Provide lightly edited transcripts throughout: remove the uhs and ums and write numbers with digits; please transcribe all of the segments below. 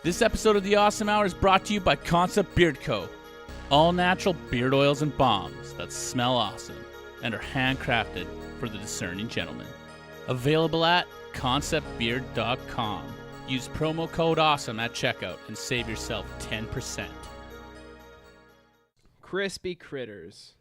This episode of The Awesome Hour is brought to you by Concept Beard Co. All natural beard oils and balms that smell awesome and are handcrafted for the discerning gentleman. Available at conceptbeard.com. Use promo code AWESOME at checkout and save yourself 10%. Crispy critters.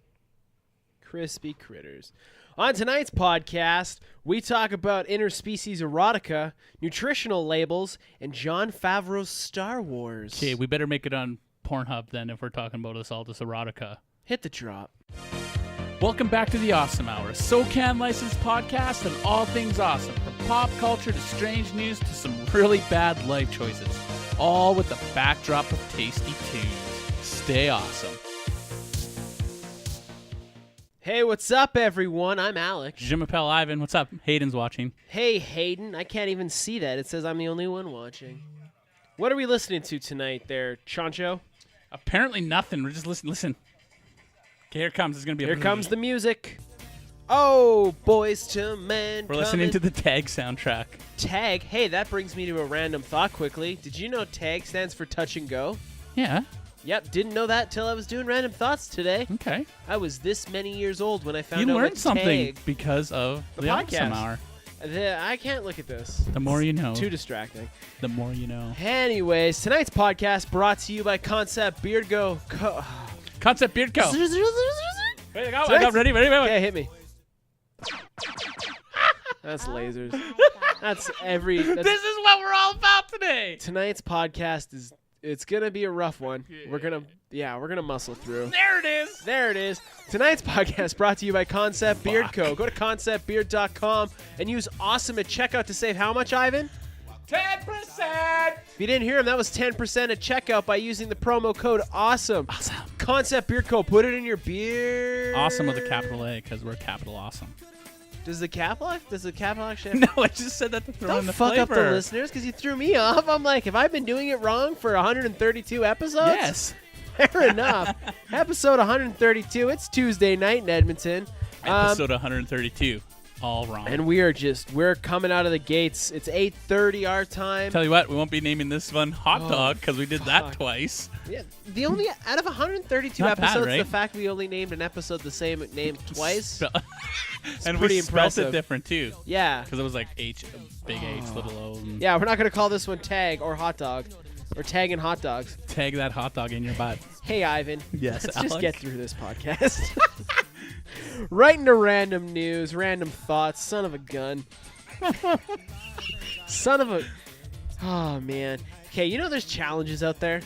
Crispy critters. On tonight's podcast, we talk about interspecies erotica, nutritional labels, and Jon Favreau's Star Wars. Okay, we better make it on Pornhub then if we're talking about this erotica. Hit the drop. Welcome back to The Awesome Hour, a SoCan licensed podcast on all things awesome, from pop culture to strange news to some really bad life choices, all with the backdrop of tasty tunes. Stay awesome. Hey, what's up, everyone? I'm Alex. Je m'appelle Ivan. What's up? Hayden's watching. Hey, Hayden. I can't even see that. It says I'm the only one watching. What are we listening to tonight there, Chancho? Apparently nothing. We're just listening. Listen. Okay, here it comes. It's going to be Here comes the music. Oh, Boys to Men. We're listening to the Tag soundtrack. Tag? Hey, that brings me to a random thought quickly. Did you know TAG stands for Touch and Go? Yeah. Yep, didn't know that till I was doing random thoughts today. Okay. I was this many years old when I found out you learned what something tag. because of the Awesome Hour. I can't look at this. The more you know. Too distracting. The more you know. Anyways, tonight's podcast brought to you by Concept Beard Co. Concept Beard Co. Ready to go? I got ready. Okay, hit me. That's lasers. This is what we're all about today. Tonight's podcast it's gonna be a rough one. We're gonna muscle through. There it is. Tonight's podcast brought to you by Concept Beard Co. Go to conceptbeard.com and use awesome at checkout to save how much, Ivan? 10%. If you didn't hear him, that was 10% at checkout by using the promo code AWESOME. Awesome. Concept Beard Co. Put it in your beer. Awesome with a capital A because we're capital awesome. Does the capital actually have No, I just said that to throw in the fuck flavor. up the listeners because you threw me off. I'm like, have I been doing it wrong for 132 episodes? Yes. Fair enough. Episode 132. It's Tuesday night in Edmonton. Episode 132. All wrong. And we're coming out of the gates. It's 8:30 our time. Tell you what, we won't be naming this one Hot Dog because we did that twice. Yeah, the only out of 132 Not bad, episodes, right? the fact we only named an episode the same name twice. And pretty we spelled impressive. it different too. Yeah. Because it was like H, big H, little O. And Yeah, we're not gonna call this one Tag or Hot Dog, or Tag and Hot Dogs. Tag that hot dog in your butt. Hey, Ivan. Yes, Let's Alex. just get through this podcast. Right into random news, random thoughts. Son of a gun. Son of a... Oh, man. Okay, you know there's challenges out there?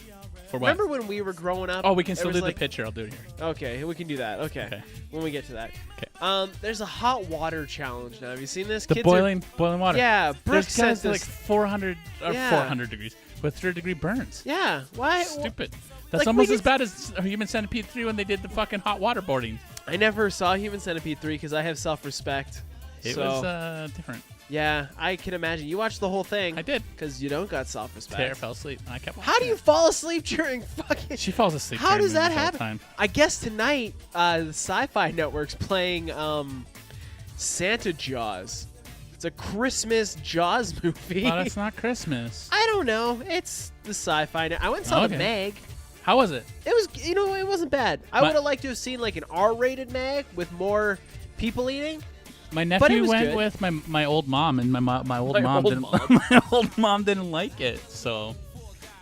For what? Remember when we were growing up? Oh, we can there still was do like- the picture. I'll do it here. Okay, we can do that. Okay. When we get to that. Okay. There's a hot water challenge now. Have you seen this? The Kids boiling water. Yeah, Brooke There's sent guys this. like 400 or Yeah. 400 degrees with 3rd-degree burns. Yeah, why? Stupid. That's like, almost we as bad as Human Centipede 3 when they did the fucking hot waterboarding. I never saw Human Centipede 3 because I have self-respect. It So, was different. yeah, I can imagine. You watched the whole thing. I did. Because you don't got self-respect. Tara fell asleep, and I kept watching How do you it. fall asleep during fucking... She falls asleep. How during does that movies all the happen? time. I guess tonight, the Sci-Fi Network's playing Santa Jaws. It's a Christmas Jaws movie. Well, it's not Christmas. I don't know. It's the Sci-Fi Network. I went and saw the Okay. Mag. How was it? It was, it wasn't bad. I My- would have liked to have seen like an R-rated Mag with more people eating. My But it nephew was went good. with my old mom, and my old My mom old didn't. mom. My old mom didn't like it, so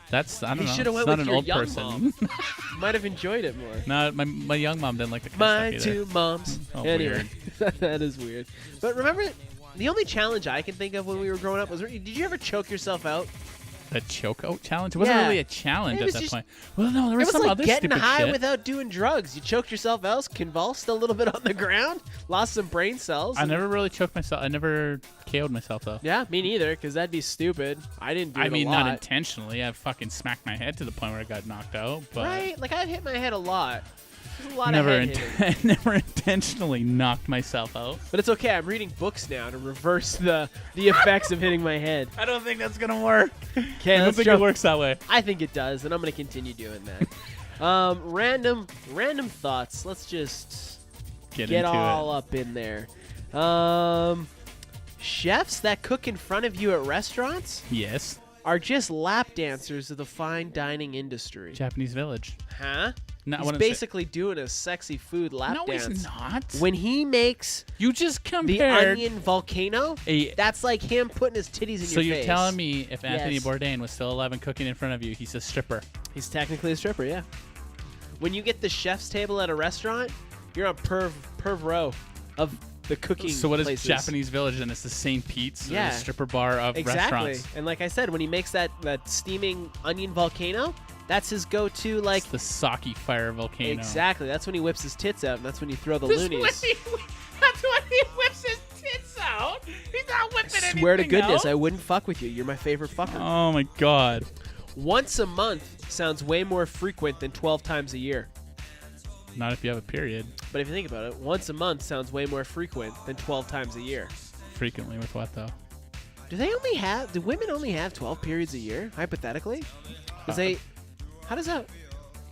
that's I don't You know. should have It's went not with an your old young person. mom. Might have enjoyed it more. No, my young mom didn't like the kind My of stuff either. two moms. Oh, Anyway, that is weird. But remember, the only challenge I can think of when we were growing up was, did you ever choke yourself out? The choke out challenge? It wasn't Yeah. really a challenge It at was that just- point. Well, no, there It was was some like other getting stupid high shit. without doing drugs. You choked yourself out, convulsed a little bit on the ground, lost some brain cells. I never really choked myself. I never KO'd myself though. Yeah, me neither, because that'd be stupid. I didn't do it I mean, a lot. not intentionally. I fucking smacked my head to the point where I got knocked out. But Right? Like, I'd hit my head a lot. There's a lot never, of head hitting. never intentionally knocked myself out. But it's okay. I'm reading books now to reverse the effects of hitting my head. I don't think that's gonna work. Okay, I don't let's think jump. it works that way. I think it does, and I'm going to continue doing that. Random thoughts. Let's just Get get into all it. up in there. Chefs that cook in front of you at restaurants, Yes. are just lap dancers of the fine dining industry. Japanese Village. Huh? No, He's basically doing a sexy food lap no, dance. he's not. When he makes You just the compared. onion volcano, that's like him putting his titties in your face. So you're telling me if Anthony Yes. Bourdain was still alive and cooking in front of you, he's a stripper? He's technically a stripper, yeah. When you get the chef's table at a restaurant, you're on perv row of the cooking So what is places. Japanese Village? And it's the St. Pete's, Yeah. or the stripper bar of Exactly. restaurants. And like I said, when he makes that steaming onion volcano, that's his go-to, like... It's the Saki Fire Volcano. Exactly. That's when he whips his tits out, and that's when you throw the That's loonies. when he whips his tits out. He's not whipping anything Swear to goodness, out. I wouldn't fuck with you. You're my favorite fucker. Oh my god. Once a month sounds way more frequent than 12 times a year. Not if you have a period. But if you think about it, once a month sounds way more frequent than 12 times a year. Frequently with what though? Do women only have 12 periods a year, hypothetically? How does that...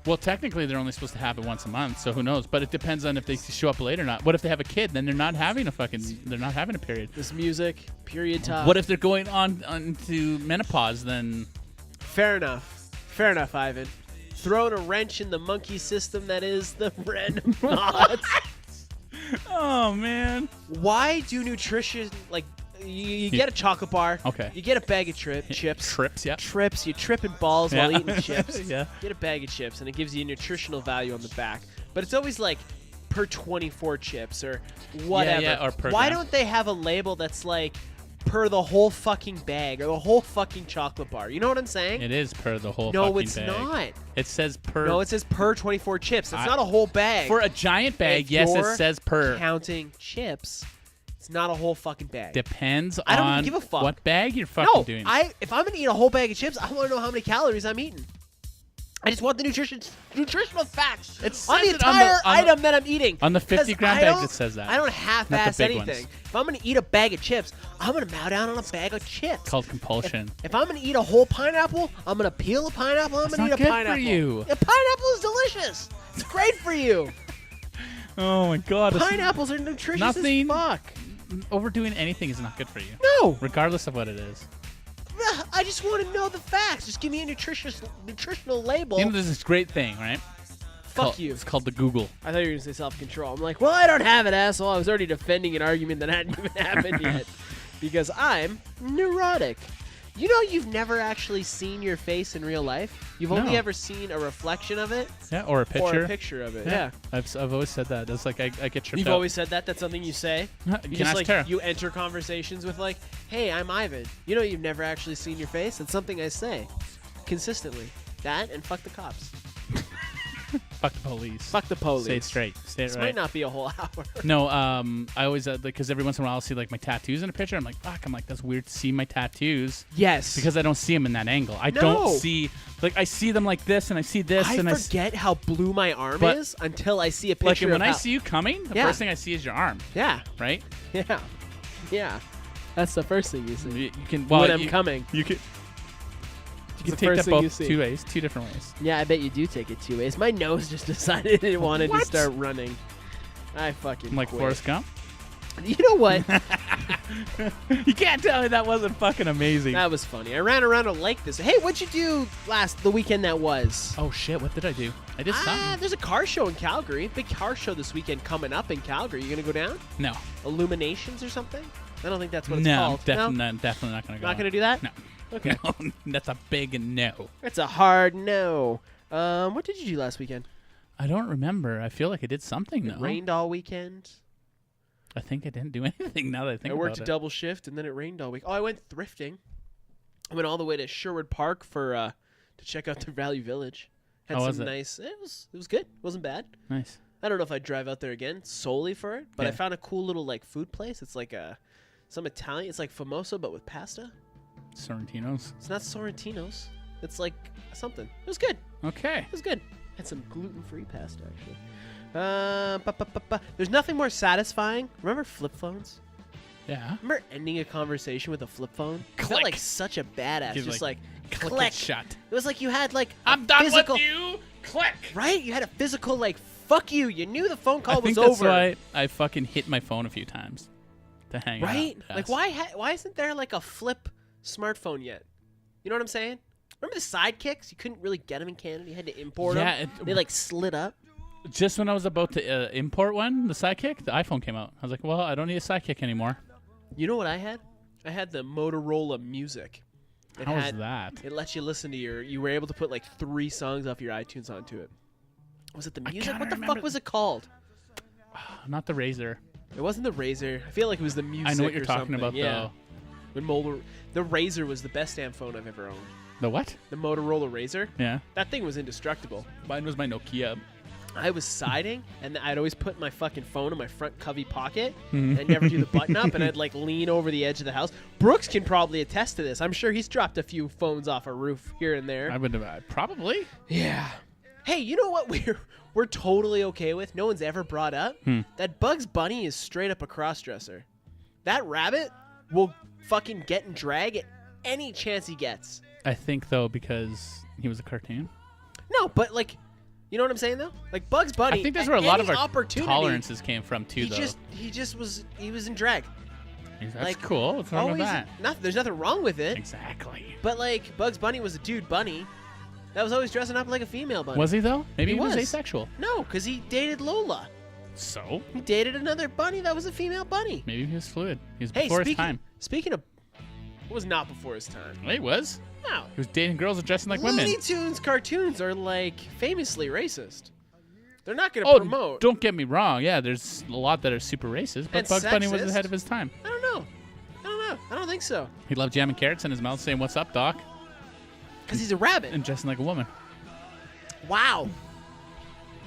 Well, technically they're only supposed to have it once a month, so who knows? But it depends on if they show up late or not. What if they have a kid? Then they're not having a period. This music, period talk. What if they're going on to menopause? Then Fair enough, Ivan. Throwing a wrench in the monkey system that is the random mods. oh man. Why do nutrition, like, you get a chocolate bar, Okay. you get a bag of chips, Trips, you tripping balls while Yeah. eating chips, Yeah. get a bag of chips, and it gives you nutritional value on the back. But it's always like per 24 chips or whatever. Yeah, or per Why gram. don't they have a label that's like per the whole fucking bag or the whole fucking chocolate bar? You know what I'm saying? It is per the whole No, fucking it's bag. not. It says per. No, it says per 24 chips. It's I- not a whole bag. For a giant bag, If yes, you're it says per. counting chips, it's not a whole fucking bag. Depends I don't on give a fuck. what bag you're fucking No, doing. if I'm gonna eat a whole bag of chips, I want to know how many calories I'm eating. I just want the nutritional facts It on says the it on entire the- item that I'm eating. on the 50 'Cause gram I bags, don't- it says that. I don't half-ass big anything. ones. If I'm gonna eat a bag of chips, I'm gonna mow down on a bag of chips. It's called compulsion. If I'm gonna eat a whole pineapple, I'm gonna peel a pineapple. I'm It's gonna not eat a good for pineapple. you. A pineapple is delicious. It's great for you. Oh my god. it's- Pineapples are nutritious Nothing- as fuck. Overdoing anything is not good for you, No, regardless of what it is. I just want to know the facts. Just give me a nutritional label. You know, there's this great thing, right? Fuck you. It's called the Google. I thought you were going to say self-control. I'm like, well, I don't have it, asshole. I was already defending an argument that hadn't even happened yet. Because I'm neurotic. You know you've never actually seen your face in real life? You've only No. ever seen a reflection of it Yeah, or a picture. or a picture of it. Yeah. I've always said that. That's like I get tripped You've out. always said that? That's something you say? You You can just ask like, Tara. you enter conversations with like, hey, I'm Ivan. You know you've never actually seen your face? It's something I say consistently. That and fuck the cops. Fuck the police. Fuck the police. Say it straight. Say it This right. might not be a whole hour. No, I always because every once in a while I'll see like my tattoos in a picture. I'm like, fuck. I'm like, that's weird to see my tattoos Yes. because I don't see them in that angle. I No. don't see like I see them like this and I see this I and forget how blue my arm But- is until I see a like picture and when of I how- see you coming, the Yeah. first thing I see is your arm, Yeah. right? Yeah. Yeah. That's the first thing you see. You can when well, I'm you, coming. you can the take first that thing you both see. two ways, two different ways. Yeah, I bet you do take it 2 ways. My nose just decided it wanted to What? start running. I fucking I'm like quit. Forrest Gump. You know what? You can't tell me that wasn't fucking amazing. That was funny. I ran around a lake this. Hey, what'd you do the weekend that was? Oh shit! What did I do? I did something. There's a car show in Calgary. Big car show this weekend coming up in Calgary. You gonna go down? No, Illuminations or something? I don't think that's what it's no, called. definitely not gonna go. Not gonna do that? No. Okay. No, that's a big no. That's a hard no. What did you do last weekend? I don't remember. I feel like I did something. It No, rained all weekend. I think I didn't do anything. Now that I think I worked a about it. double shift and then it rained all week. Oh, I went thrifting. I went all the way to Sherwood Park for to check out the Valley Village. Had How some was it? nice. It was good. Wasn't bad. Nice. I don't know if I'd drive out there again solely for it, but I Yeah. found a cool little like food place. It's like some Italian. It's like famoso but with pasta. Sorrentinos. It's not Sorrentino's. It's like something. It was good. Okay. It was good. Had some gluten-free pasta actually. There's nothing more satisfying. Remember flip phones? Yeah. Remember ending a conversation with a flip phone? It felt Click. like such a badass. Give, Just like, click. Click it shut. It was like you had like a I'm done physical, with you. Click. right? You had a physical like fuck you. You knew the phone call I think was that's over. why I fucking hit my phone a few times to hang Right? out. Like Yes. why isn't there like a flip smartphone yet? You know what I'm saying? Remember the sidekicks? You couldn't really get them in Canada. You had to import them. Yeah, They like slid up. just when I was about to import one, the Sidekick, the iPhone came out. I was like, well, I don't need a Sidekick anymore. You know what I had? I had the Motorola Music. How was that? It lets you listen to you were able to put like 3 songs off your iTunes onto it. Was it the music? kinda What the remember fuck was it called? Not the Razor. It wasn't the Razor. I feel like it was the music. I know what you're or talking something. about, Yeah. though. When the Razor was the best damn phone I've ever owned. The what? The Motorola Razor. Yeah. That thing was indestructible. Mine was my Nokia. I was siding, and I'd always put my fucking phone in my front covey pocket, and I'd never do the button up, and I'd like lean over the edge of the house. Brooks can probably attest to this. I'm sure he's dropped a few phones off a roof here and there. I would have probably. Yeah. Hey, you know what we're totally okay with? No one's ever brought up that Bugs Bunny is straight up a crossdresser. That rabbit will fucking get and drag at any chance he gets. I think though because he was a cartoon. No, but like, you know what I'm saying though? Like Bugs Bunny. I think that's where a lot of our opportunity, tolerances came from too. He was in drag. That's like, cool. What's wrong with always, that? There's nothing wrong with it. Exactly. But like Bugs Bunny was a dude bunny that was always dressing up like a female bunny. Was he though? Maybe He he was was. asexual. No, because he dated Lola. So He dated another bunny that was a female bunny. maybe he was fluid. He was Hey, before his time. speaking of, it was not before his time. He was. No. He was dating girls and dressing like women. Looney Tunes cartoons are like famously racist. They're not going to Oh, promote. don't get me wrong. Yeah, there's a lot that are super racist, but And Bugs Bunny was sexist. ahead of his time. I don't know. I don't think so. He loved jamming carrots in his mouth, saying, "What's up, Doc?" Because he's a rabbit. and dressing like a woman. Wow.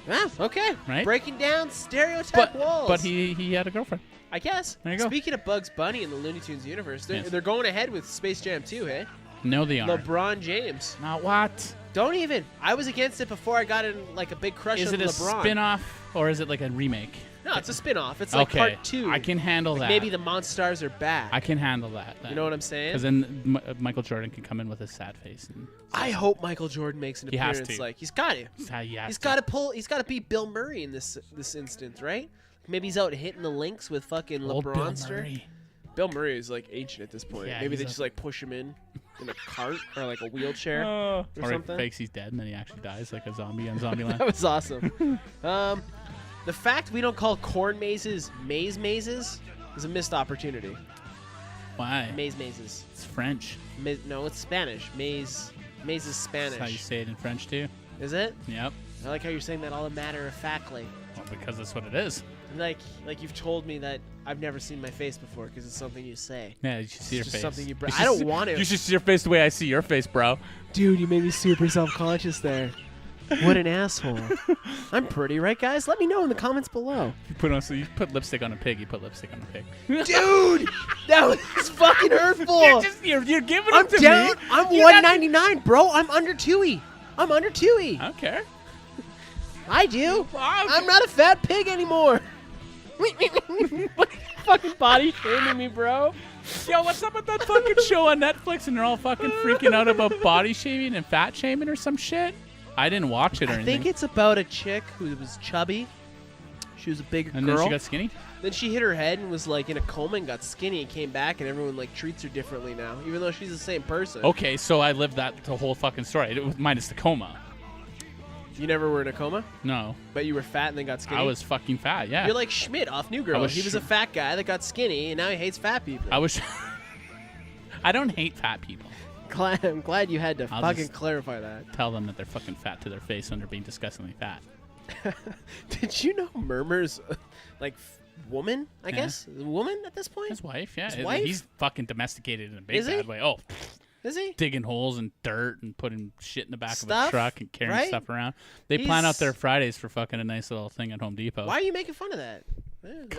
Yeah, okay. Right? Breaking down stereotype walls. But he had a girlfriend. I guess. There you go. Speaking of Bugs Bunny in the Looney Tunes universe, they're going ahead with Space Jam 2, hey? No, they aren't. LeBron James. Not what? Don't even. I was against it before I got in like a big crush Is on it a LeBron. spin-off or is it like a remake? No, it's a spin-off. It's like Okay, part 2. I can handle like that. Maybe the Monstars are back. I can handle that. You know what I'm saying? Because then Michael Jordan can come in with a sad face. And I hope Michael Jordan makes an He has appearance. to. Like he's got to. He's got to pull. He's got to beat Bill Murray in this instance, right? Maybe he's out hitting the links with fucking Old Bill LeBronster. Murray. Bill Murray is like ancient at this point. Yeah, Maybe he's they a- just like push him in a cart or like a wheelchair Or or something. he fakes he's dead and then he actually dies like a zombie on Zombieland. That was awesome. The fact we don't call corn mazes mazes is a missed opportunity. Why? Mazes. It's French. No, it's Spanish. Maze is Spanish. That's how you say it in French too. Is it? Yep. I like how you're saying that all matter of factly. Well, because that's what it is. Like you've told me that I've never seen my face before because it's something you say. Yeah, you should see your just face. something you should I don't see- want to. You should see your face the way I see your face, bro. Dude, you made me super self-conscious there. What an asshole. I'm pretty, right, guys? Let me know in the comments below. You put lipstick on a pig. You put lipstick on a pig. Dude, that was fucking hurtful. You're giving I'm it to down. me. I'm You're not- 199, bro. I'm under 2E. I'm under 2E. I don't care. I do. I'm not a fat pig anymore. Fucking body shaming me, bro. Yo, what's up with that fucking show on Netflix and they're all fucking freaking out about body shaming and fat shaming or some shit? I didn't watch it or I anything. think it's about a chick who was chubby. She was a big and girl. then she got skinny? Then she hit her head and was like in a coma and got skinny and came back and everyone like treats her differently now, even though she's the same person. Okay, so I lived the whole fucking story. Minus the coma. You never were in a coma, No. but you were fat and then got skinny? I was fucking fat, yeah. You're like Schmidt off New Girl. was He was a fat guy that got skinny and now he hates fat people. I was... I don't hate fat people. I'm glad you had to I'll fucking just- clarify that. Tell them that they're fucking fat to their face when they're being disgustingly fat. Did you know Murmur's like woman, I Yeah. guess? Woman at this point? His wife, yeah. His wife? He's fucking domesticated in a big Is he? bad way. Oh, Is he? digging holes in dirt and putting shit in the back of Stuff, a truck and carrying right? stuff around. They plan out He's- their Fridays for fucking a nice little thing at Home Depot. Why are you making fun of that?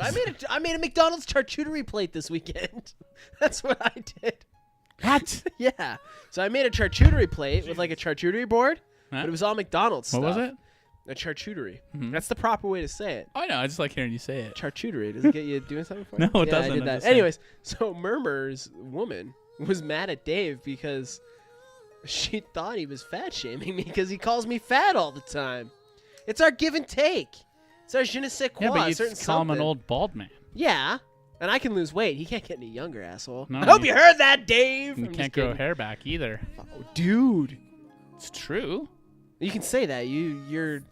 I made a McDonald's charcuterie plate this weekend. That's what I did. What? Yeah. So I made a charcuterie plate with like a charcuterie board, Huh? but it was all McDonald's What stuff. was it? A charcuterie. Mhm. That's the proper way to say it. I know. I just like hearing you say it. Charcuterie. Does it get you doing something for you? No, it yeah, doesn't. I did I'm that. just saying. Anyways, so Murmur's woman was mad at Dave because she thought he was fat shaming me because he calls me fat all the time. It's our give and take. It's our je ne sais quoi. Yeah, but you certain just call him an something. old bald man. Yeah, And I can lose weight. He can't get any younger, asshole. No, I hope you heard that, Dave. You I'm can't just grow kidding. hair back either. Oh, dude. It's true. You can say that. You're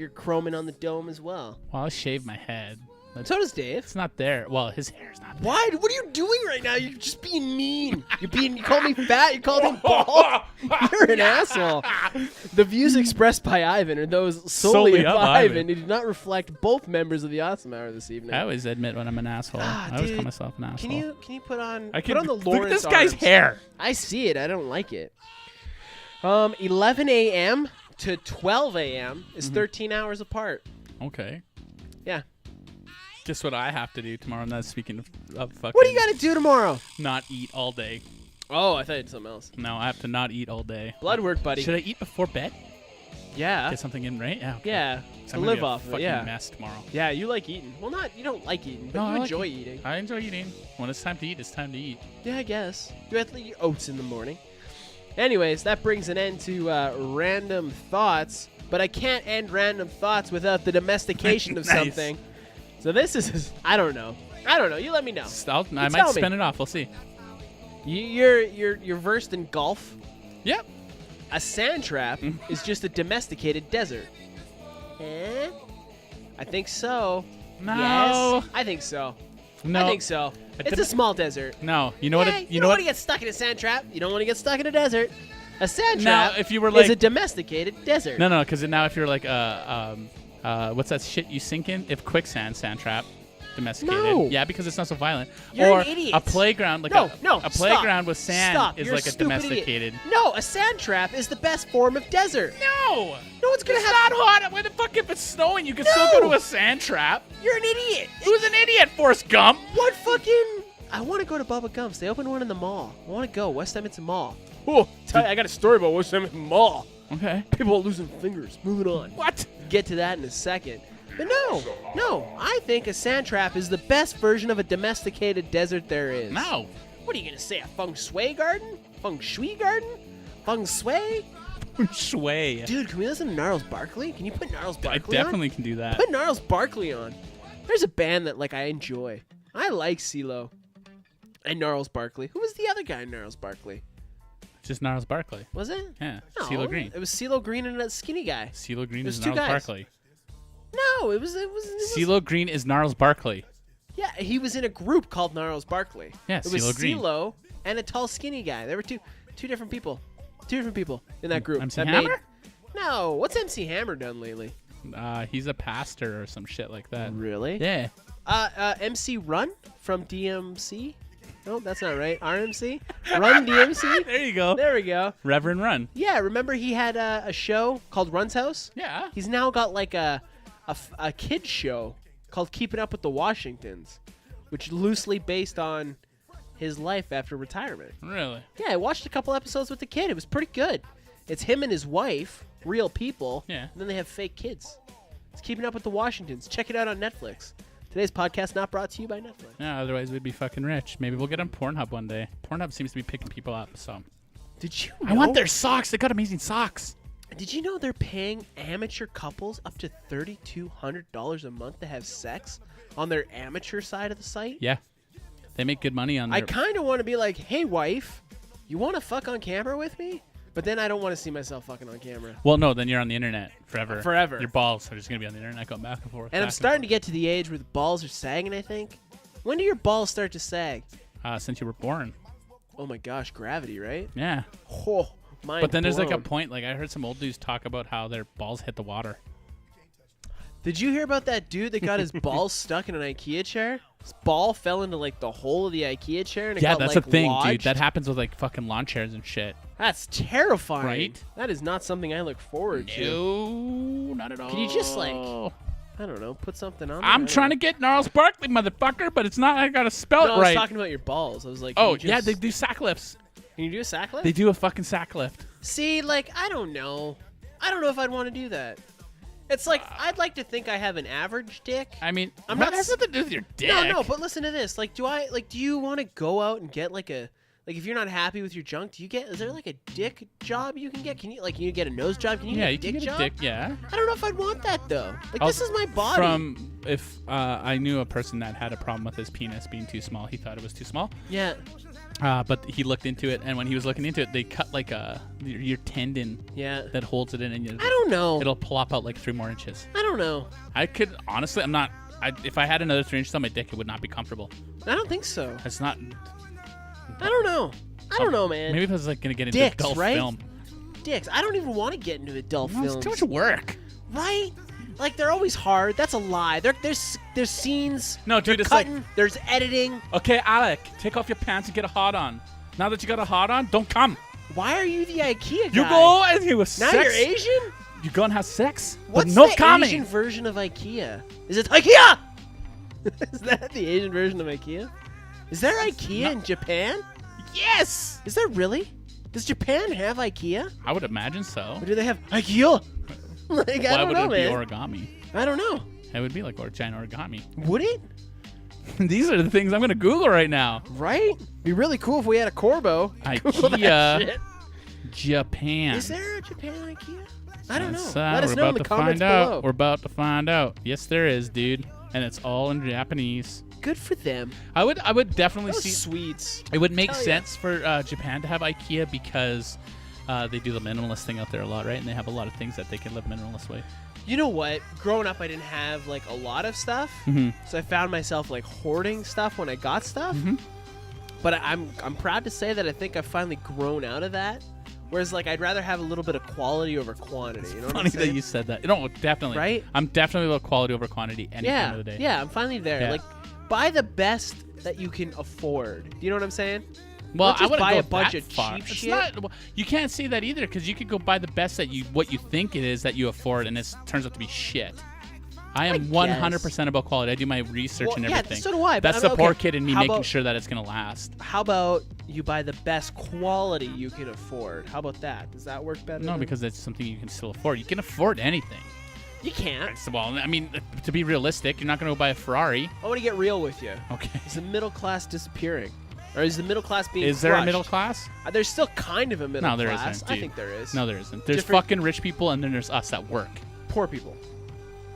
chroming on the dome as well. Well, I'll shave my head. So does Dave. It's not there. Well, his hair's not there. Why? What are you doing right now? You're just being mean. You called me fat. You called me bald. You're an asshole. The views expressed by Ivan are those solely of Ivan. They do not reflect both members of the Awesome Hour this evening. I always admit when I'm an asshole. I always call myself an asshole. Can you put on I put on the Lawrence look at this guy's arms. hair. I see it. I don't like it. 11 a.m. to 12 a.m. is 13 hours apart. Okay. Yeah. Just what I have to do tomorrow. I'm not speaking of fucking. What do you got to do tomorrow? Not eat all day. Oh, I thought you had something else. No, I have to not eat all day. Blood work, buddy. Should I eat before bed? Yeah. Get something in, right? Yeah. Okay. Yeah. So To I'm gonna live be a off of it, fucking yeah. mess tomorrow. Yeah, you like eating. Well, you don't like eating, but No, you I like enjoy it. eating. I enjoy eating. When it's time to eat, it's time to eat. Yeah, I guess. You have to eat your oats in the morning. Anyways, that brings an end to random thoughts, but I can't end random thoughts without the domestication of Nice. something. So this is, I don't know. You let me know. I might spin it off. We'll see. You're versed in golf. Yep. A sand trap is just a domesticated desert. Eh? I think so. No. Yes, I think so. No. I think so. It's a couldn't- small desert. No. You know what? You don't want to get stuck in a sand trap. You don't want to get stuck in a desert. A sand trap Now, if you were is like a domesticated desert. No, because now if you're like what's that shit you sink in? If quicksand sand trap, domesticated. No. Yeah, because it's not so violent. You're or an idiot. a playground like No, a playground with sand Stop. is You're like a a stupid domesticated. Idiot. No, a sand trap is the best form of desert. No. No one's gonna It's have. not hot. When the fuck if it's snowing, you can No. still go to a sand trap. You're an idiot. Who's an idiot? Forrest Gump. What fucking? I want to go to Bubba Gump's. They opened one in the mall. I want to go. West Edmonton Mall. Oh, I got a story about West Edmonton Mall. Okay. People are losing fingers. Moving on. What? Get to that in a second. But no. I think a sand trap is the best version of a domesticated desert there is. No. What are you gonna say? A feng shui garden? Feng shui garden? Feng shui? Sway. Dude, can we listen to Gnarls Barkley? Can you put Gnarls I Barkley on? definitely can do that. Put Gnarls Barkley on. There's a band that I enjoy. I like CeeLo and Gnarls Barkley. Who was the other guy in Gnarls Barkley? Just Gnarls Barkley. Was it? Yeah. No, CeeLo Green. It was CeeLo Green and that skinny guy. CeeLo Green There's is two Gnarls guys. Barkley. No, it was CeeLo Green is Gnarls Barkley. Yeah, he was in a group called Gnarls Barkley. Yeah, it was CeeLo Green. CeeLo and a tall skinny guy. There were two different people. Two different people in that group. MC that Hammer? No, what's MC Hammer done lately? He's a pastor or some shit like that. Really? Yeah. MC Run from DMC? No, that's not right. RMC? Run DMC? There you go. There we go. Reverend Run. Yeah, remember he had a show called Run's House? Yeah. He's now got like a kid's show called Keeping Up with the Washingtons, which loosely based on his life after retirement. Really? Yeah, I watched a couple episodes with the kid. It was pretty good. It's him and his wife, real people. Yeah. And then they have fake kids. It's Keeping Up with the Washingtons. Check it out on Netflix. Today's podcast not brought to you by Netflix. Yeah, otherwise we'd be fucking rich. Maybe we'll get on Pornhub one day. Pornhub seems to be picking people up, so. Did you know? I want their socks. They got amazing socks. Did you know they're paying amateur couples up to $3,200 a month to have sex on their amateur side of the site? Yeah. They make good money on I their... kind of want to be like, hey, wife, you want to fuck on camera with me? But then I don't want to see myself fucking on camera. Well, no, then you're on the internet forever. Forever. Your balls are just going to be on the internet going back and forth. And I'm starting to get to the age where the balls are sagging, I think. When do your balls start to sag? Since you were born. Oh my gosh, gravity, right? Yeah. Oh, mind But then there's like a blown. point, like I heard some old dudes talk about how their balls hit the water. Did you hear about that dude that got his balls stuck in an IKEA chair? His ball fell into like the hole of the IKEA chair and it Yeah, got that's like a thing, lodged. dude. That happens with like fucking lawn chairs and shit. That's terrifying. Right? That is not something I look forward to. No, not at all. Can you just like, I don't know, put something on there? I'm trying to get Gnarls Barkley, motherfucker, but it's not. I gotta spell No, it I was right. talking about your balls. I was like, Oh, can you yeah, just- they do sack lifts. Can you do a sack lift? They do a fucking sack lift. See, like, I don't know. I don't know if I'd want to do that. It's like, I'd like to think I have an average dick. I mean, I'm that not has nothing to do with your dick. No, but listen to this. Like, do you want to go out and get like a Like, if you're not happy with your junk, is there like a dick job you can get? Can you get a nose job? Can you get a dick job? Yeah. I don't know if I'd want that though. Like, this is my body. If I knew a person that had a problem with his penis being too small, he thought it was too small. Yeah. But he looked into it, and when he was looking into it, they cut like your tendon. Yeah. That holds it in, and I don't know. It'll plop out like 3 more inches. I don't know. I could honestly, if I had another 3 inches on my dick, it would not be comfortable. I don't think so. It's not. I don't know. I don't know, man. Maybe if I was like gonna get into Dicks, adult right? film. Dicks. I don't even want to get into adult films. It's too much work. Right? Like, they're always hard. That's a lie. There's scenes. No, dude, it's cutting, like there's editing. Okay, Alec, take off your pants and get a hot on. Now that you got a hot on, don't come. Why are you the IKEA guy? You go and you have now sex. You're Asian? You go and have sex. What's but no the coming. Asian version of IKEA? Is it IKEA? Is that the Asian version of IKEA? Is there IKEA in Japan? Yes. Is there really? Does Japan have IKEA? I would imagine so. Or do they have IKEA? Like, I Why don't would know, it man. be origami? I don't know. It would be like giant origami. Would it? These are the things I'm going to Google right now. Right? Be really cool if we had a Corbo. Google that IKEA, shit. Japan. Is there a Japan IKEA? I don't know. Yes, Let us we're know in about the to comments find out. below. We're about to find out. Yes, there is, dude. And it's all in Japanese. Good for them. I would definitely Those see. Swedes. It would make Tell ya. sense for Japan to have IKEA because they do the minimalist thing out there a lot, right? And they have a lot of things that they can live minimalist way. You know what? Growing up, I didn't have like a lot of stuff, so I found myself like hoarding stuff when I got stuff. But I'm proud to say that I think I've finally grown out of that. Whereas, like, I'd rather have a little bit of quality over quantity. You know what I'm Funny saying? that you said that. No, definitely. Right? I'm definitely about quality over quantity any time of the day. Yeah, I'm finally there. Yeah. Like, buy the best that you can afford. Do you know what I'm saying? Well, Don't I just wouldn't buy go a bunch that of far. cheap It's shit. not. You can't say that either because you could go buy the best that what you think it is that you afford, and it turns out to be shit. I am 100% about quality. I do my research and everything. Yeah, so do I. But That's the poor okay, kid in me how making about- sure that it's gonna last. How about you buy the best quality you can afford? How about that? Does that work better? No, than- because it's something you can still afford. You can afford anything. you can't. Well, I mean, to be realistic, you're not gonna go buy a Ferrari. I want to get real with you. Okay. Is the middle class disappearing? Or is the middle class being Is there a crushed? middle class? There's still kind of a middle No, there class. isn't, I dude. think there is. No, there isn't. There's Different- fucking rich people, and then there's us that work. Poor people.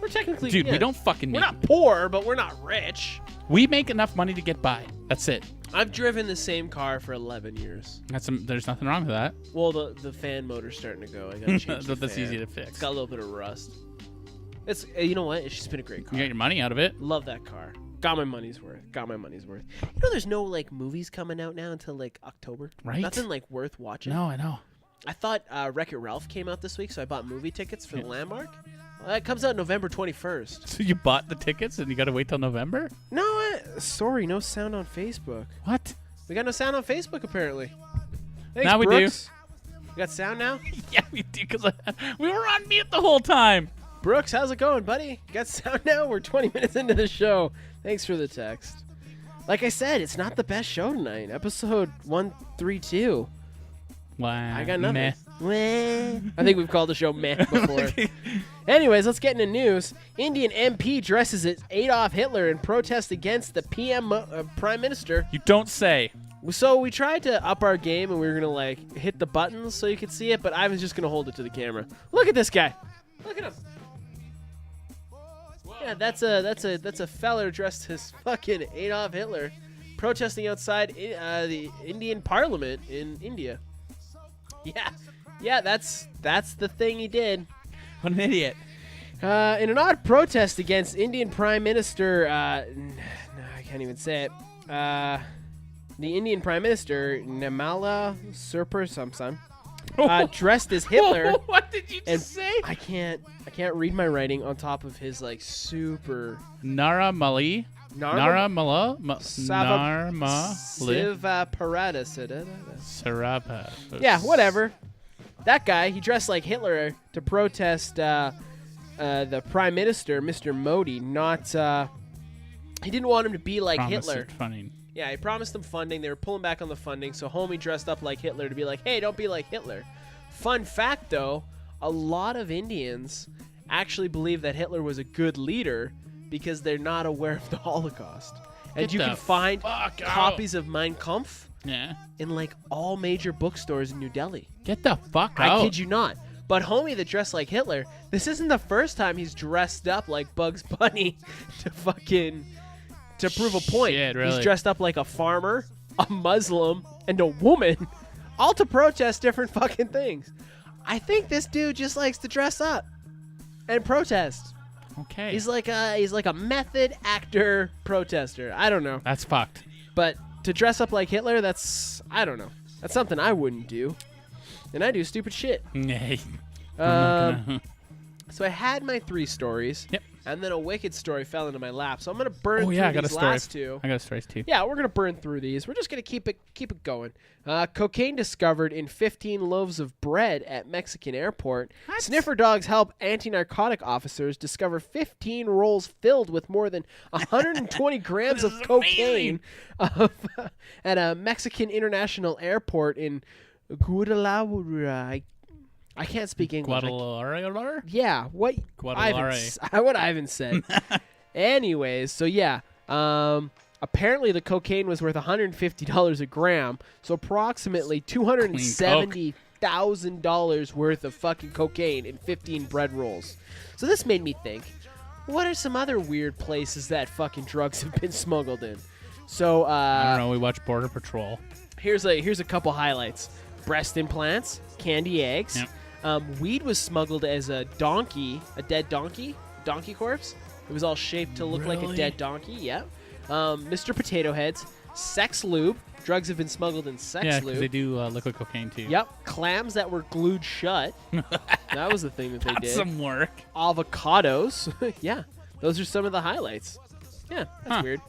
We're technically... Dude, yeah. we don't fucking We're make. not poor, but we're not rich. We make enough money to get by. That's it. I've driven the same car for 11 years. There's nothing wrong with that. Well, the fan motor's starting to go. I gotta change the That's fan. easy to fix. It's got a little bit of rust. It's you know what? It's just been a great car. You got your money out of it. Love that car. Got my money's worth. You know, there's no like movies coming out now until like October. Right. Nothing like worth watching. No, I know. I thought Wreck-It Ralph came out this week, so I bought movie tickets for the Landmark. Well, it comes out November 21st. So you bought the tickets and you got to wait till November? No, sorry, no sound on Facebook. What? We got no sound on Facebook apparently. Thanks, Now we do. Brooks. We got sound now? Yeah, we do because we were on mute the whole time. Brooks, how's it going, buddy? You got sound now? We're 20 minutes into the show. Thanks for the text. Like I said, it's not the best show tonight. Episode 132. Wow. I got nothing. Meh. Meh. I think we've called the show meh before. Anyways, let's get into news. Indian MP dresses as Adolf Hitler in protest against the Prime Minister. You don't say. So we tried to up our game and we were going to like hit the buttons so you could see it, but I was just going to hold it to the camera. Look at this guy. Look at him. Yeah, that's a feller dressed as fucking Adolf Hitler protesting outside the Indian Parliament in India. Yeah, that's the thing he did. What an idiot. In an odd protest against Indian Prime Minister, no, I can't even say it. The Indian Prime Minister Nirmala Sitharaman, dressed as Hitler. What did you just say? I can't read my writing on top of his like super Naramali. Naramala. Sarapa. Yeah, whatever. That guy, he dressed like Hitler to protest the Prime Minister, Mr. Modi. He didn't want him to be like Hitler. Funding. Yeah, he promised them funding. They were pulling back on the funding, so homie dressed up like Hitler to be like, hey, don't be like Hitler. Fun fact, though, a lot of Indians actually believe that Hitler was a good leader because they're not aware of the Holocaust. And Get you the can find fuck out. copies of Mein Kampf Yeah. in like all major bookstores in New Delhi. Get the fuck out. I kid you not. But homie that dressed like Hitler, this isn't the first time he's dressed up like Bugs Bunny to prove a point. Shit, really? He's dressed up like a farmer, a Muslim, and a woman, all to protest different fucking things. I think this dude just likes to dress up and protest. Okay. He's like a method actor protester. I don't know. That's fucked. But to dress up like Hitler, I don't know. That's something I wouldn't do. And I do stupid shit. Nay. So I had my 3 stories. Yep. And then a wicked story fell into my lap. So I'm gonna burn through I got these a story. last 2. I got a story too. Yeah, we're gonna burn through these. We're just gonna keep it going. Cocaine discovered in 15 loaves of bread at Mexican airport. What? Sniffer dogs help anti-narcotic officers discover 15 rolls filled with more than 120 grams of cocaine at a Mexican international airport in Guadalajara. I can't speak English. Guadalajara? Yeah, what Ivan said. Anyways, so yeah, apparently the cocaine was worth $150 a gram, so approximately $270,000 worth of fucking cocaine in 15 bread rolls. So this made me think, what are some other weird places that fucking drugs have been smuggled in? So I don't know. We watch Border Patrol. Here's a couple highlights: breast implants, candy eggs. Yep. Weed was smuggled as a dead donkey corpse. It was all shaped to look like a Really? dead donkey. Yeah. Mr. Potato Heads, sex lube. Drugs have been smuggled in sex Yeah, lube. because they do liquid cocaine too. Yep. Clams that were glued shut. That was the thing that they That's did. some work. Avocados. Yeah. Those are some of the highlights. Yeah, that's weird.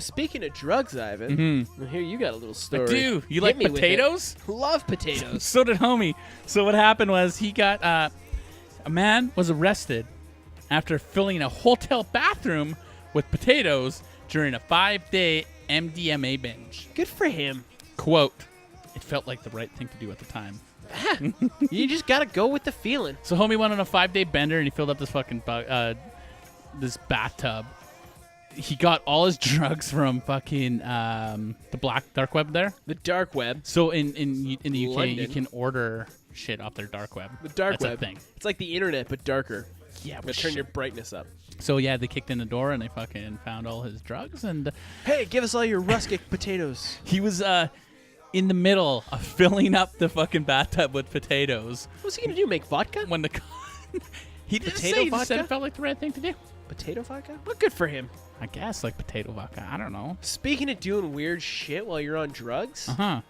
Speaking of drugs, Ivan, well, here you got a little story. I do. You Hit like me with it. potatoes? Love potatoes. So did homie. So what happened was he got a man was arrested after filling a hotel bathroom with potatoes during a 5-day MDMA binge. Good for him. Quote, "It felt like the right thing to do at the time." You just gotta go with the feeling. So homie went on a 5-day bender and he filled up this fucking this bathtub. He got all his drugs from fucking the dark web there. The dark web. So in the UK, London. you can order shit off their dark web. The dark That's web. a thing. It's like the internet, but darker. Yeah, But turn your brightness up. So yeah, they kicked in the door and they fucking found all his drugs, and Hey, give us all your rustic potatoes. he was in the middle of filling up the fucking bathtub with potatoes What's he gonna do? Make vodka? when the he didn't Potato say, he just vodka? said it felt like the right thing to do. Potato vodka? Well, good for him. I guess like potato vodka. I don't know. Speaking of doing weird shit while you're on drugs, Uh-huh.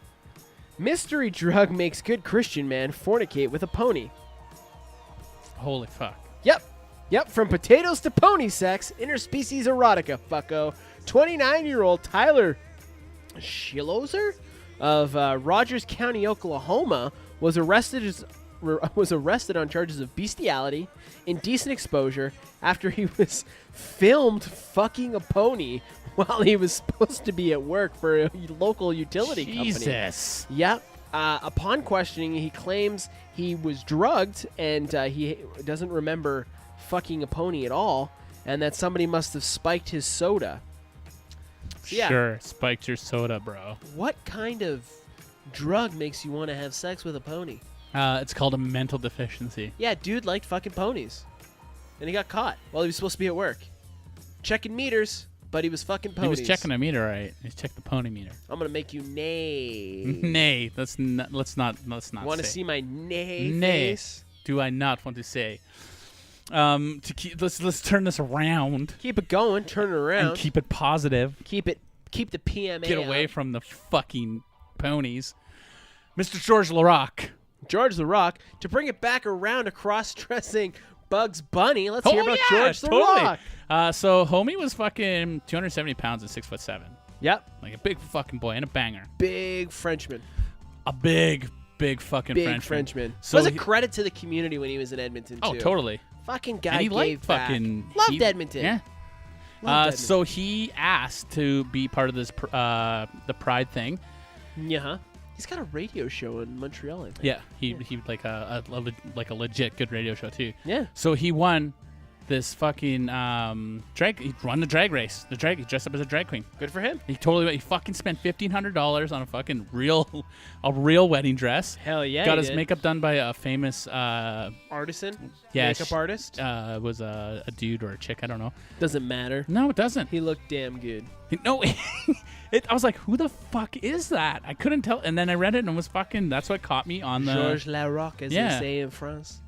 mystery drug makes good Christian man fornicate with a pony. Holy fuck. Yep, from potatoes to pony sex, interspecies erotica, fucko. 29-year-old Tyler Schilloser of Rogers County, Oklahoma, was arrested on charges of bestiality, indecent exposure, after he was filmed fucking a pony while he was supposed to be at work for a local utility company. Jesus. Yep. Upon questioning, he claims he was drugged and he doesn't remember fucking a pony at all, and that somebody must have spiked his soda. So, yeah. Sure, spiked your soda, bro. What kind of drug makes you want to have sex with a pony? It's called a mental deficiency. Yeah, dude liked fucking ponies. And he got caught while he was supposed to be at work. Checking meters, but he was fucking ponies. He was checking a meter, right? He checked the pony meter. I'm going to make you neigh. Nay, let's not Want to say. see my neigh Nay. face? Do I not want to say? Let's turn this around Keep it going, turn it around. and keep it positive. Keep the PMA Get away up. from the fucking ponies. Mr. George LaRock. George the Rock. To bring it back around to cross-dressing Bugs Bunny, let's hear about George the Rock. So homie was fucking 270 pounds and 6'7". Yep. Like a big fucking boy and a banger. Big Frenchman. A big fucking Big Frenchman. So was a he- credit to the community when he was in Edmonton, too. Oh, totally. Fucking guy And he gave liked back. fucking... Loved he- Edmonton. Yeah. Loved Edmonton. So he asked to be part of this the Pride thing. Yeah. He's got a radio show in Montreal, I think. Yeah, he like a legit good radio show too. Yeah. So he won this fucking he won the drag race. He dressed up as a drag queen. Good for him. He fucking spent $1,500 on a fucking real wedding dress. Hell yeah. Got his makeup done by a famous artisan. Yeah, makeup artist. Was a dude or a chick, I don't know. Doesn't matter. No, it doesn't. He looked damn good. No, I was like, who the fuck is that? I couldn't tell. And then I read it and it was fucking. That's what caught me on the. Georges Larocque, as they say in France.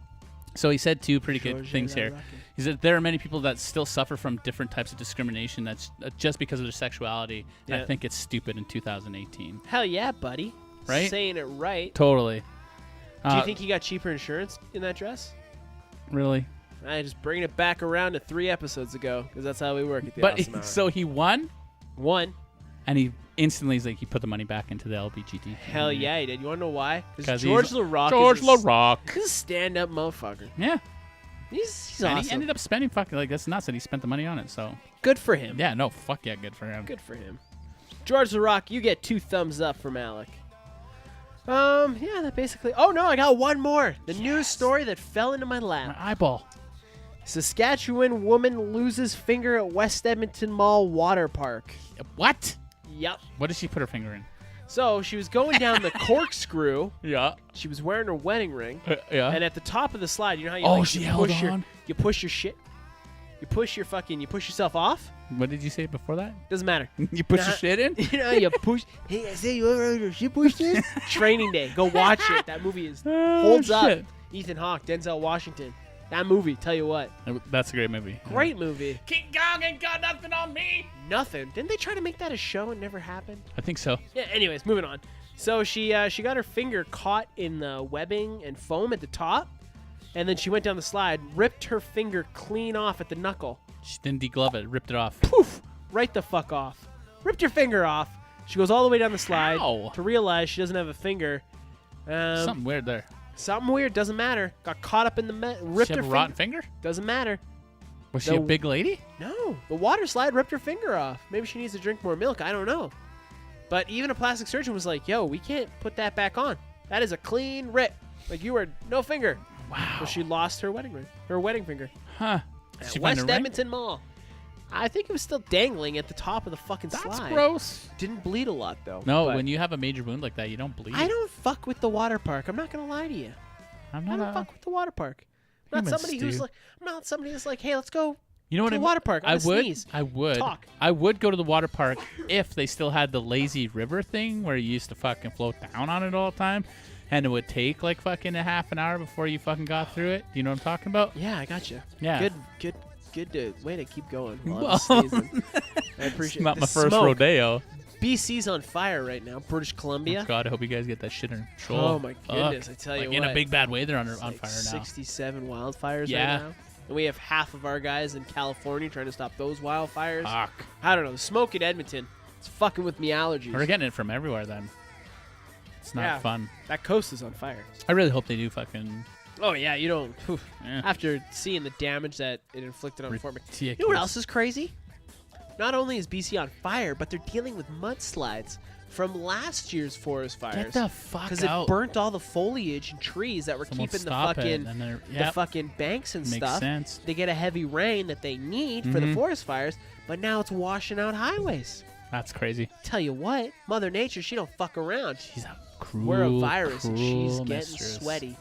So he said two pretty good Georges things here. Larocque. He said there are many people that still suffer from different types of discrimination that's just because of their sexuality. And I think it's stupid in 2018. Hell yeah, buddy. Right? Saying it right. Totally. Do you think he got cheaper insurance in that dress? Really? I just bringing it back around to 3 episodes ago because that's how we work at the Awesome Hour. So he won? Won. And he instantly he put the money back into the LBGT. Hell yeah, he did. You want to know why? Because Georges Larocque. He's a stand-up motherfucker. Yeah. He's and awesome. he ended up spending that's nuts that he spent the money on it. So good for him. Yeah, no, fuck yeah, good for him. Good for him. Georges Larocque, you get 2 thumbs up from Alec. Yeah, that basically. Oh no, I got one more. The news story that fell into my lap. My eyeball. Saskatchewan woman loses finger at West Edmonton Mall water park. What? Yep. What did she put her finger in? So she was going down the corkscrew. Yeah. She was wearing her wedding ring. Yeah. And at the top of the slide, you know how you she held on. You push your shit. You push yourself off. What did you say before that? Doesn't matter. You push your shit in? You know, you push. Hey, I say you shit pushed in. Training Day. Go watch it. That movie holds up. Ethan Hawke, Denzel Washington. That movie, tell you what. That's a great movie. Great movie. King Kong ain't got nothing on me. Nothing. Didn't they try to make that a show and never happened? I think so. Yeah, anyways, moving on. So she got her finger caught in the webbing and foam at the top, and then she went down the slide, ripped her finger clean off at the knuckle. She didn't deglove it, ripped it off. Poof! Right the fuck off. Ripped her finger off. She goes all the way down the slide to realize she doesn't have a finger. Something weird there. Something weird, doesn't matter. Got caught up in the ripped her rotten rotten finger? Doesn't matter. Was she a big lady? No. The water slide ripped her finger off. Maybe she needs to drink more milk. I don't know. But even a plastic surgeon was like, yo, we can't put that back on. That is a clean rip. Like you were no finger. Wow. So she lost her wedding ring. Her wedding finger. Huh. At West Edmonton Mall. I think it was still dangling at the top of the fucking slide. That's gross. Didn't bleed a lot, though. No, when you have a major wound like that, you don't bleed. I don't fuck with the water park. I'm not going to lie to you. I don't fuck with the water park. I'm not somebody who's like, hey, let's go to the water park. I would. Talk. I would go to the water park if they still had the lazy river thing where you used to fucking float down on it all the time. And it would take like fucking a half an hour before you fucking got through it. Do you know what I'm talking about? Yeah, I got you. Yeah. Good way to keep going while I'm sneezing. I appreciate it. Not my first rodeo. BC's on fire right now. British Columbia. Oh God, I hope you guys get that shit under control. Oh my goodness, I tell you what. In a big bad way, they're on fire now. 67 wildfires right now. And we have half of our guys in California trying to stop those wildfires. Fuck. I don't know. The smoke in Edmonton, it's fucking with me allergies. We're getting it from everywhere then. It's not fun. That coast is on fire. I really hope they do fucking... Oh, yeah, you don't... After seeing the damage that it inflicted on Fort McMurray. You know what else is crazy? Not only is BC on fire, but they're dealing with mudslides from last year's forest fires. Get the fuck out. Because it burnt all the foliage and trees that were keeping the fucking banks and Makes stuff. Sense. They get a heavy rain that they need for the forest fires, but now it's washing out highways. That's crazy. Tell you what, Mother Nature, she don't fuck around. She's a cruel, We're a virus and she's getting mistress. sweaty.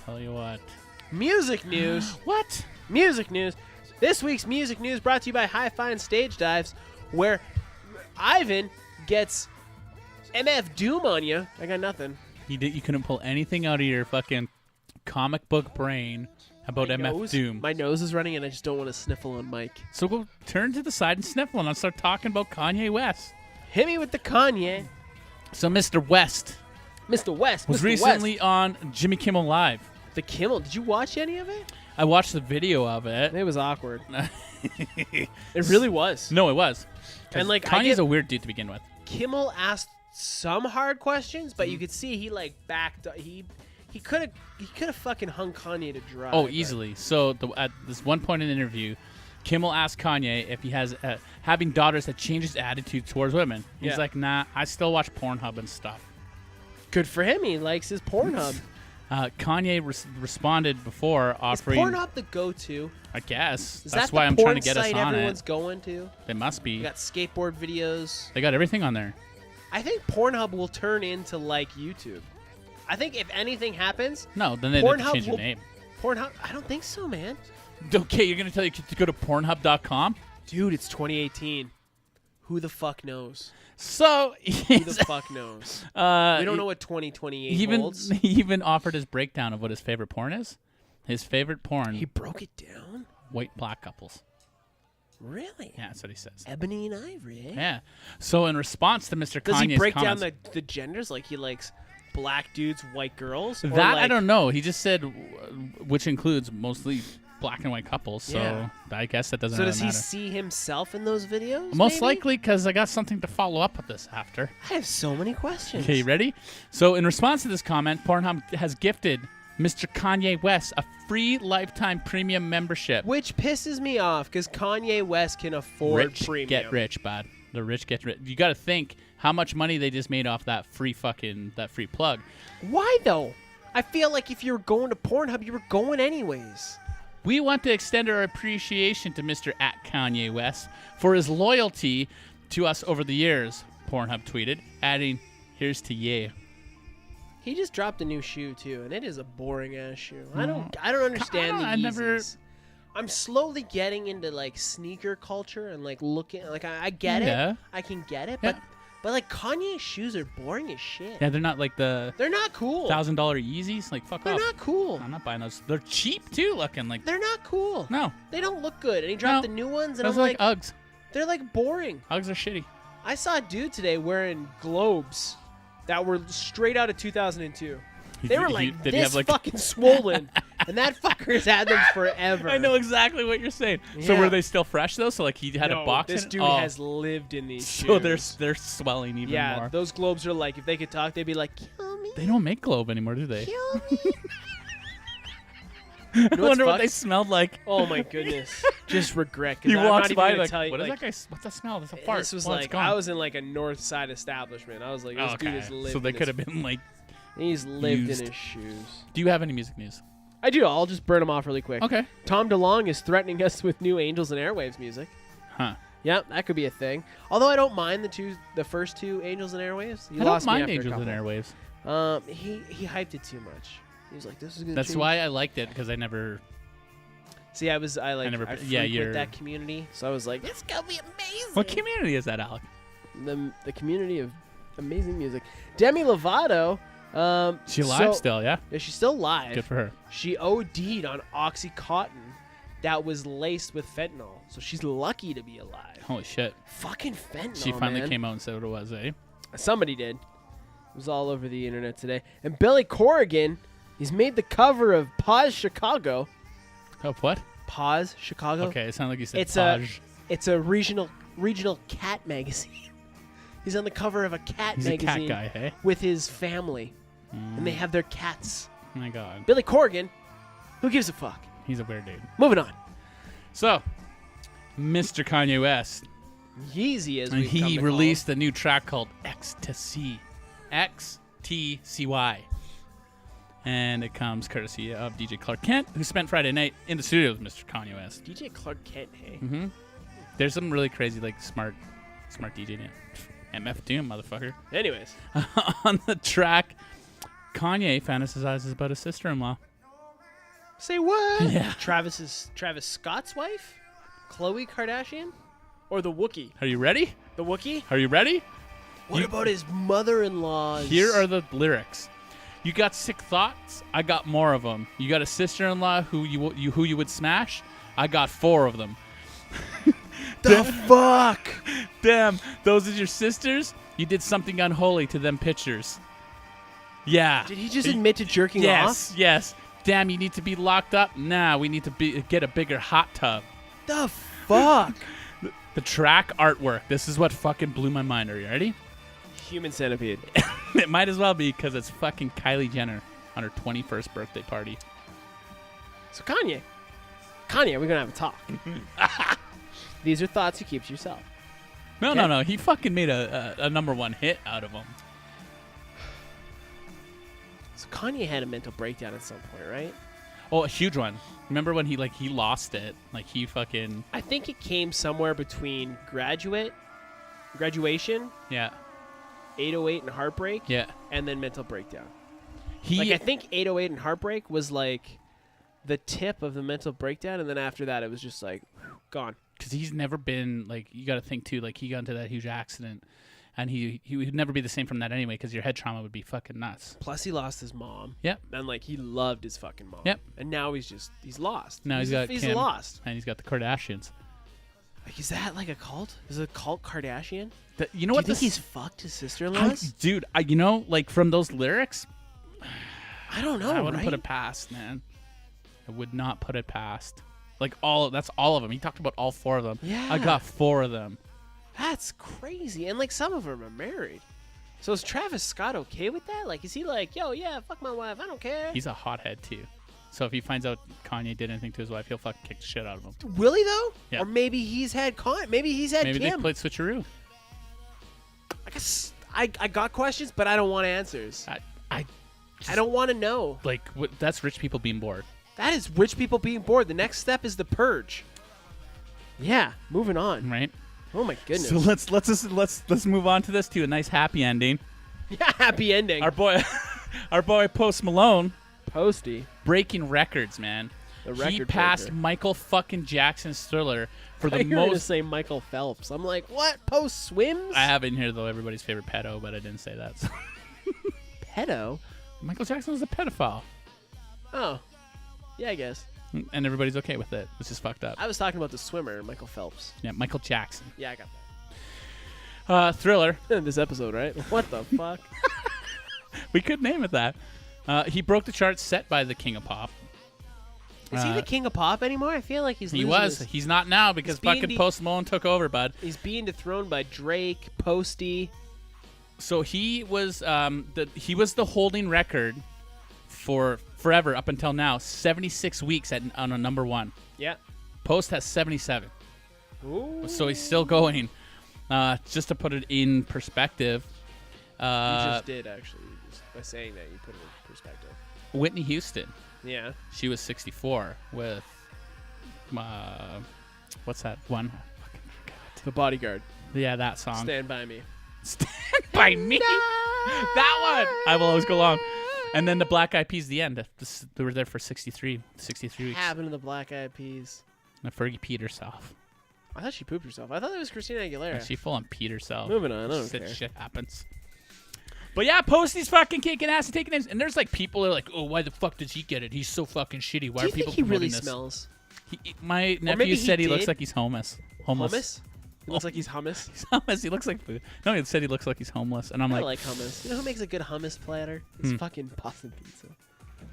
Tell you what. Music news. What? Music news. This week's music news brought to you by Hi-Fi and Stage Dives, where Ivan gets MF Doom on you. I got nothing. You couldn't pull anything out of your fucking comic book brain about MF Doom. My nose is running and I just don't want to sniffle on mic. So go turn to the side and sniffle and I'll start talking about Kanye West. Hit me with the Kanye. So Mr. West was recently on Jimmy Kimmel Live. The Kimmel. Did you watch any of it? I watched the video of it. It was awkward. It really was. No, it was. And like Kanye's a weird dude to begin with. Kimmel asked some hard questions, but you could see he like backed up. He could have fucking hung Kanye to dry. Oh, easily. So at this one point in the interview, Kimmel asked Kanye if he has having daughters that changed his attitude towards women. He's like, nah, I still watch Pornhub and stuff. Good for him. He likes his Pornhub. Kanye responded before offering. Is Pornhub the go-to? I guess. Is That's that why the I'm porn trying to get us site on everyone's it. going to? They must be. You got skateboard videos. They got everything on there. I think Pornhub will turn into like YouTube. I think if anything happens, No, then they have to Pornhub change the will- name. Pornhub. I don't think so, man. Okay, you're gonna tell your kid to go to Pornhub.com? Dude, it's 2018. Who the fuck knows? So Who the fuck knows? We don't know what 2028 holds. He even offered his breakdown of what his favorite porn is. His favorite porn: He broke it down. white black couples. Really? Yeah, that's what he says. Ebony and Ivory. Eh? Yeah. So in response to Mr. Does Kanye's he break comments, down the genders? Like he likes black dudes, white girls? Or that like, I don't know. He just said, which includes mostly black and white couples. So Yeah. I guess that doesn't So really does he matter. see himself in those videos? Most maybe? likely, because I got something to follow up with this after. I have so many questions. Okay, you ready? So in response to this comment, Pornhub has gifted Mr. Kanye West a free lifetime premium membership. Which pisses me off because Kanye West can afford Rich premium. get rich, bud. The rich get rich. You got to think how much money they just made off that free plug. Why though? I feel like if you were going to Pornhub, you were going anyways. We want to extend our appreciation to Mr. Kanye West for his loyalty to us over the years, Pornhub tweeted, adding, "Here's to ye." He just dropped a new shoe too, and it is a boring ass shoe. I don't understand the I never- Yeezys. I'm slowly getting into like sneaker culture and like looking like I get Yeah. it. I can get it, Yeah. but like Kanye's shoes are boring as shit. Yeah, they're not like the They're not cool. $1,000 Yeezys. Like, fuck They're off. not cool. I'm not buying those. They're cheap too, looking like. They're not cool. No, They don't look good. And he dropped No. the new ones, and those I'm are like like, Uggs. they're like boring. Uggs are shitty. I saw a dude today wearing globes that were straight out of 2002. They were like Did he this have, like- fucking swollen, and that fucker's had them forever. I know exactly what you're saying. So Yeah. were they still fresh though? So like he had No, a box. This in it? dude Oh. has lived in these So shoes. they're swelling even Yeah, more. those globes are like, if they could talk, they'd be like, kill me, They don't make Globe anymore, do they? kill me. I what's wonder what fucked? they smelled like. Oh my goodness, just regret. 'Cause He I'm not walks even by gonna like, tell you, what is like, that guy? What's that smell? That's a fart. This was Well, it's like gone. I was in like a north side establishment. I was like, this Oh, dude okay. has lived. So they in could his- have been like. He's lived used. in his shoes. Do you have any music news? I do. I'll just burn them off really quick. Okay. Tom DeLonge is threatening us with new Angels and Airwaves music. Huh. Yeah, that could be a thing. Although I don't mind the first two Angels and Airwaves. He I don't lost me mind after a Angels and couple. Airwaves. He hyped it too much. He was like, "This is gonna." That's change. why I liked it because I never. See, I never- frequent yeah, you're- that community, so I was like, "It's gonna be amazing." What community is that, Alec? The community of amazing music. Demi Lovato. She alive so- still? Yeah. Yeah, she's still live. Good for her. She OD'd on OxyContin that was laced with fentanyl, so she's lucky to be alive. Holy shit. Fucking fentanyl. She finally man. came out and said what it was, eh? Somebody did. It was all over the internet today. And Billy Corrigan, he's made the cover of Pause Chicago. Oh, what? Pause Chicago. Okay, it sounded like you said It's a Paj. it's a regional cat magazine. He's on the cover of a cat He's a magazine cat guy, hey? with his family, and they have their cats. Oh my god. Billy Corrigan, who gives a fuck? He's a weird dude. Moving on. So, Mr. Kanye West. Yeezy, as And we he released a new track called Ecstasy. XTCY. And it comes courtesy of DJ Clark Kent, who spent Friday night in the studio with Mr. Kanye West. DJ Clark Kent. Hey, Mm-hmm. There's some really crazy, like, smart DJ in it. MF Doom, motherfucker. anyways, On the track, Kanye fantasizes about his sister-in-law. say what? Yeah. Travis Scott's wife, Khloe Kardashian, or the Wookiee? Are you ready? The Wookiee. Are you ready? What about his mother-in-law? Here are the lyrics. You got sick thoughts? I got more of them. You got a sister-in-law who you would smash? I got 4 of them. The fuck? Damn, those are your sisters? You did something unholy to them pictures. Yeah. Did he just admit to jerking Yes, off? yes. Damn, you need to be locked up? Nah, we need to get a bigger hot tub. The fuck? The track artwork. This is what fucking blew my mind. Are you ready? Human centipede. It might as well be because it's fucking Kylie Jenner on her 21st birthday party. So Kanye, we're gonna have a talk. These are thoughts you keep to yourself. No, Okay. no. He fucking made a #1 hit out of them. So Kanye had a mental breakdown at some point, right? Oh, a huge one. Remember when he lost it? Like he fucking I think it came somewhere between graduation, yeah 808 and Heartbreak, yeah. and then mental breakdown. He Like I think 808 and Heartbreak was like the tip of the mental breakdown, and then after that it was just like gone. because he's never been like, you got to think too, like he got into that huge accident, and he would never be the same from that anyway, because your head trauma would be fucking nuts. Plus he lost his mom. Yep. And like he loved his fucking mom. Yep. And now he's lost. Now he's got he's Kim, lost. and he's got the Kardashians. Like, is that like a cult? Is it a cult Kardashian? You know Do what? you think he's fucked his sister-in-law? Dude, you know, like from those lyrics, I don't know. I wouldn't right? put it past, man. I would not put it past. Like that's all of them. He talked about all 4 of them. Yeah. I got 4 of them. That's crazy. And like some of them are married. So is Travis Scott okay with that? Like, is he like, yo, yeah, fuck my wife, I don't care? He's a hothead too. So if he finds out Kanye did anything to his wife, he'll fucking kick the shit out of him. Will he though? Yeah. Or maybe he's had maybe he's had Maybe Kim. they played switcheroo. I guess I got questions, but I don't want answers. I don't want to know. like that's rich people being bored. That is rich people being bored. The next step is the purge. Yeah, moving on. Right. Oh my goodness. So let's move on to this to a nice happy ending. Yeah, happy ending. Our boy Post Malone Posty. breaking records, man. The record He passed breaker. Michael fucking Jackson's Thriller for the I heard to most. say Michael Phelps. I'm like, what? Post swims? I have in here though everybody's favorite pedo, but I didn't say that. So. Pedo? Michael Jackson was a pedophile, Oh. Yeah, I guess. and everybody's okay with it. It's just fucked up. I was talking about the swimmer, Michael Phelps. Yeah, Michael Jackson. Yeah, I got Thriller. that. This episode, right? What the fuck? We could name it that. He broke the charts set by the King of Pop. Is he the king of pop anymore? I feel like he's He losing was. his- He's not now because He's being fucking the- Post Malone took over, bud. He's being dethroned by Drake, Posty. So he was the holding record for forever up until now, 76 weeks on a number 1. Yeah. Post has 77. Ooh. So he's still going. Just to put it in perspective, You just did, actually. Just by saying that, you put it in perspective. Whitney Houston, Yeah. she was 64 with what's that one? Fucking forgot. The Bodyguard. Yeah, that song. Stand By Me. Stand by me. That one. I will always go long. And then the Black Eyed Peas, the end. They were there for 63 weeks. Happened to the Black Eyed Peas. And Fergie peed herself. I thought she pooped herself. I thought that was Christina Aguilera. Yeah, she full on peed herself. Moving on. I don't Shit, care. shit happens. But yeah, Posty's fucking kicking ass and taking names. And there's like people are like, oh, why the fuck does he get it? He's so fucking shitty. Why Do are you people think he promoting really this? smells? My maybe nephew he said he looks did. like he's homeless. Homeless. Hummus? He looks like he's hummus. He's homeless. He looks like food. No, he said he looks like he's homeless. And I'm I like, like hummus. You know who makes a good hummus platter? It's fucking Boston Pizza.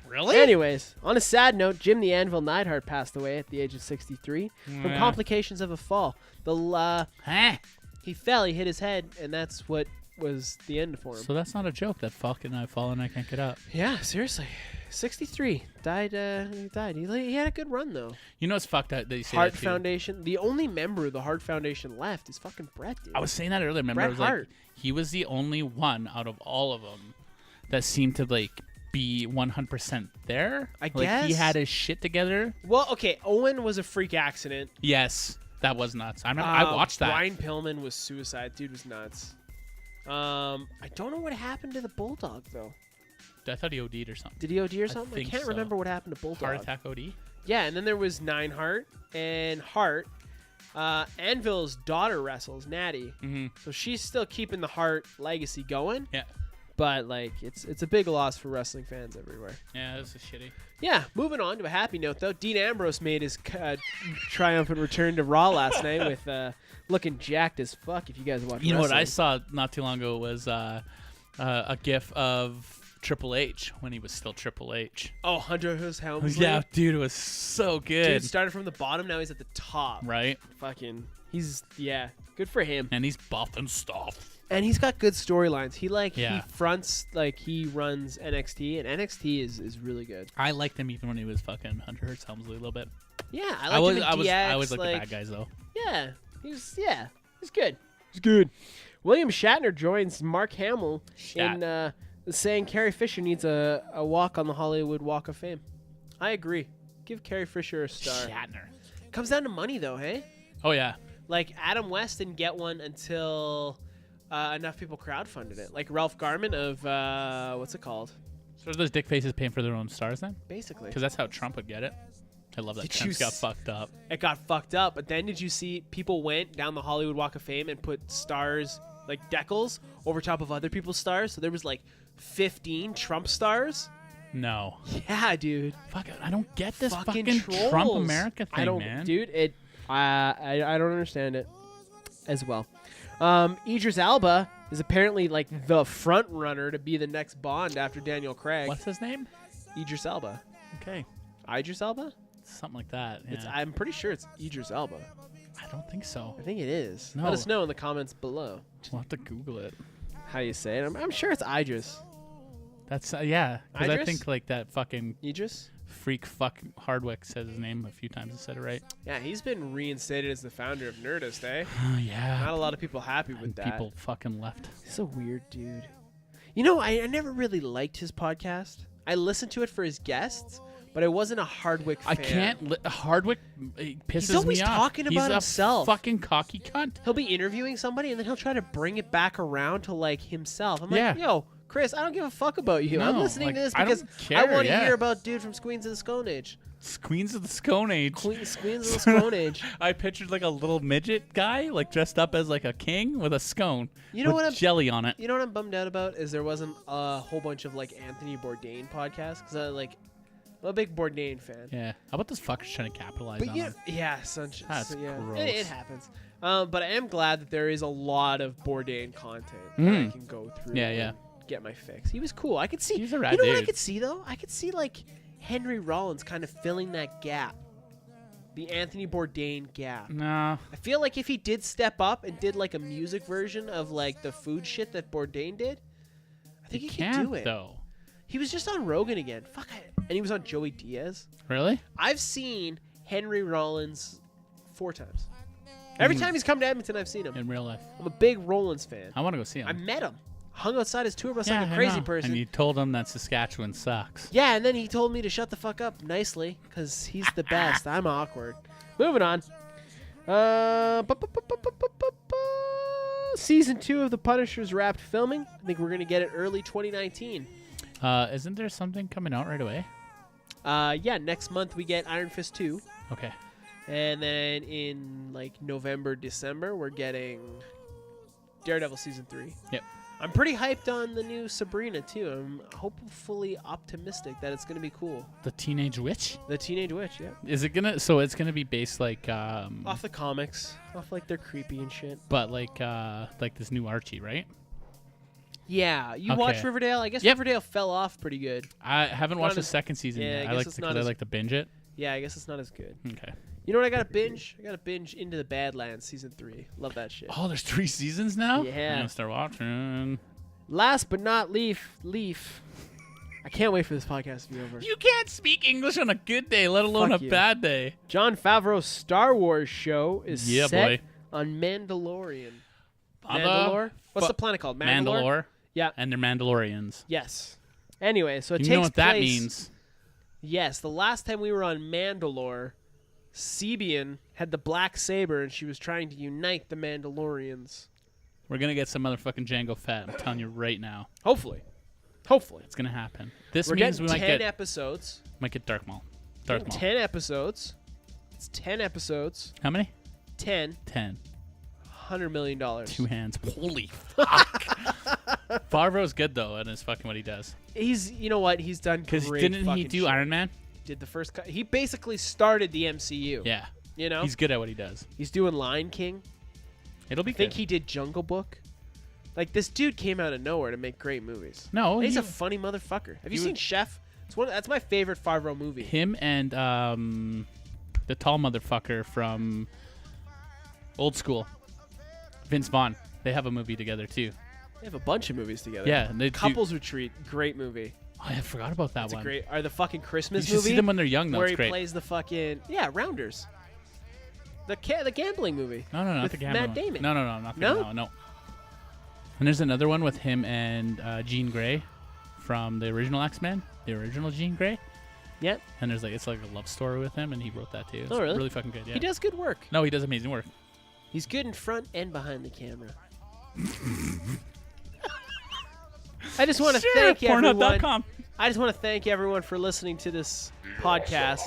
really? Anyways, on a sad note, Jim the Anvil Neidhart passed away at the age of 63 from Yeah. complications of a fall. Huh? He fell, he hit his head, and that's what was the end for him. So that's not a joke that fucking I fall and I can't get up. Yeah, seriously. 63. Died. He died. He had a good run, though. You know it's fucked up that you say Heart that too. Foundation. The only member of the Heart Foundation left is fucking Brett, dude. I was saying that earlier. Remember, Bret I was like, Hart. he was the only one out of all of them that seemed to like be 100% there. I Like he guess. had his shit together. Well, okay. Owen was a freak accident. Yes, that was nuts. I remember. I watched that. Brian Pillman was suicide. Dude was nuts. I don't know what happened to the Bulldog, though. I thought he OD'd or something. Did he OD or something? I think can't so. remember what happened to Bulldog. Heart attack OD. Yeah, and then there was Hart and Hart. Anvil's daughter wrestles, Natty. Mm-hmm. So she's still keeping the Hart legacy going. Yeah. But, like, it's a big loss for wrestling fans everywhere. Yeah, this is shitty. Yeah, moving on to a happy note, though. Dean Ambrose made his triumphant return to Raw last night with looking jacked as fuck, if you guys watch You know what I wrestling. saw not too long ago was a gif of Triple H when he was still Triple H. Oh, Hunter Helmsley? Yeah, dude, it was so good. Dude started from the bottom, now he's at the top. Right? Fucking, yeah, good for him. And he's buff and stuff. And he's got good storylines. He Yeah. he runs NXT, and NXT is really good. I liked him even when he was fucking Hunter Hearst Helmsley a little bit. Yeah, I I like him in DX. I always like the like, bad guys though. Yeah, he's good. He's good. William Shatner joins Mark Hamill in saying Carrie Fisher needs a walk on the Hollywood Walk of Fame. I agree. Give Carrie Fisher a star. Shatner. Comes down to money, though, hey? Oh, yeah. Like, Adam West didn't get one until enough people crowdfunded it. Like Ralph Garman of, what's it called? So are those dick faces paying for their own stars then? Basically. Because that's how Trump would get it. I love that Did Trump you got fucked up. It got fucked up, but then did you see people went down the Hollywood Walk of Fame and put stars, like decals, over top of other people's stars? So there was like 15 Trump stars. No. Yeah, dude. Fuck it. I don't get this fucking trolls. Trump America thing, I don't, man. dude. I don't understand it as well. Idris Elba is apparently like the front runner to be the next Bond after Daniel Craig. What's his name? Idris Elba. Okay. Idris Elba? Something like that. Yeah. I'm pretty sure it's Idris Elba. I don't think so. I think it is. No. Let us know in the comments below. We'll have to Google it. How you say it? I'm sure it's Idris. That's, yeah. Because I Idris? think like that fucking Idris? freak fuck Hardwick said his name a few times and said it right. Yeah, he's been reinstated as the founder of Nerdist, eh? Oh, yeah. Not a lot of people happy with And that. people fucking left. He's a weird dude. You know, I never really liked his podcast. I listened to it for his guests, but I wasn't a Hardwick fan. I can't. Hardwick pisses He's always me off. talking about He's himself. A fucking cocky cunt. He'll be interviewing somebody, and then he'll try to bring it back around to, like, himself. I'm Yeah. like, yo, Chris, I don't give a fuck about you. I'm No, listening like, to this I because don't care, I want to yeah. hear about dude from Queens of the Stone Age. Queens of the Stone Age. Queens of the Stone Age. I pictured like a little midget guy, like dressed up as like a king with a scone You know with what I'm- jelly on it. You know what I'm bummed out about is there wasn't a whole bunch of, like, Anthony Bourdain podcasts because I'm a big Bourdain fan. Yeah. How about this fucker's trying to capitalize But on yeah, him? yeah, sunshine. That's yeah. gross. It happens. But I am glad that there is a lot of Bourdain content that I can go through. Yeah, yeah. And get my fix. He was cool. I could see. He's a rad you know what I dude. could see though? I could see like Henry Rollins kind of filling that gap, the Anthony Bourdain gap. No. I feel like if he did step up and did like a music version of like the food shit that Bourdain did, I think he could Can't do it. though. He was just on Rogan again. Fuck it. And he was on Joey Diaz. Really? I've seen Henry Rollins 4 times. Every time he's come to Edmonton, I've seen him. In real life. I'm a big Rollins fan. I want to go see him. I met him. Hung outside his tour bus like a I crazy know. person. And you told him that Saskatchewan sucks. Yeah, and then he told me to shut the fuck up nicely because he's the best. I'm awkward. Moving on. Season 2 of The Punisher's wrapped filming. I think we're going to get it early 2019. Isn't there something coming out right away? Yeah, next month we get Iron Fist 2. Okay. And then in like November, December, we're getting Daredevil Season 3. Yep. I'm pretty hyped on the new Sabrina, too. I'm hopefully optimistic that it's going to be cool. The Teenage Witch? The Teenage Witch, yeah. Is it gonna? So it's gonna be based like Off the comics. Off like they're creepy and shit. but like this new Archie, right? Yeah. You Okay. watch Riverdale? I guess Yep. Riverdale fell off pretty good. I haven't Not watched the as- second season yeah, yet. I I guess like it's to, not 'cause I as- like to binge it. Yeah, I guess it's not as good. Okay. You know what I got to binge? I got to binge Into the Badlands Season 3. Love that shit. Oh, there's 3 seasons now? Yeah. I'm gonna start watching. Last but not Leaf. I can't wait for this podcast to be over. You can't speak English on a good day, let alone Fuck a you. bad day. Jon Favreau's Star Wars show is Yeah, set boy. on Mandalorian. Baba, Mandalore? What's fu- the planet called? Mandalore? Yeah. And they're Mandalorians. Yes. Anyway, so it You takes know what that place- means. Yes, the last time we were on Mandalore, Sebian had the black saber and she was trying to unite the Mandalorians. We're gonna get some motherfucking Jango Fett. I'm telling you right now. Hopefully. It's gonna happen. This We're means getting we might 10 get episodes. Darth Maul. Darth Maul. 10 episodes. It's 10 episodes. How many? 10. 10. $100 million. 2 hands. Holy fuck. Favreau's good though, and is fucking what he does. He's, you know what? He's done great. Because didn't he fucking do shit. Iron Man? Did the first cut. He basically started the MCU. Yeah. You know? He's good at what he does. He's doing Lion King. It'll be I think good. he did Jungle Book. Like, this dude came out of nowhere to make great movies. No, And he's he- a funny motherfucker. Have you he seen was- Chef? That's my favorite Favreau movie. Him and the tall motherfucker from Old School, Vince Vaughn. They have a movie together too. They have a bunch of movies together. Yeah, and they do- Couples Retreat, great movie. Oh, I forgot about that It's a one. great. Or the fucking You Christmas should movie. see them when they're young though. where It's he great. plays the fucking Rounders. The gambling movie. No, not with the gambling Matt one. Damon. No, not the No? gambling one, no. And there's another one with him and Jean Grey. from the original X-Men, the original Jean Grey. Yep. And it's like a love story with him, and he wrote that too. It's really? really fucking good. Yeah. He does good work. No, he does amazing work. He's good in front and behind the camera. I just want to thank everyone. Pornhub.com. I just want to thank everyone for listening to this podcast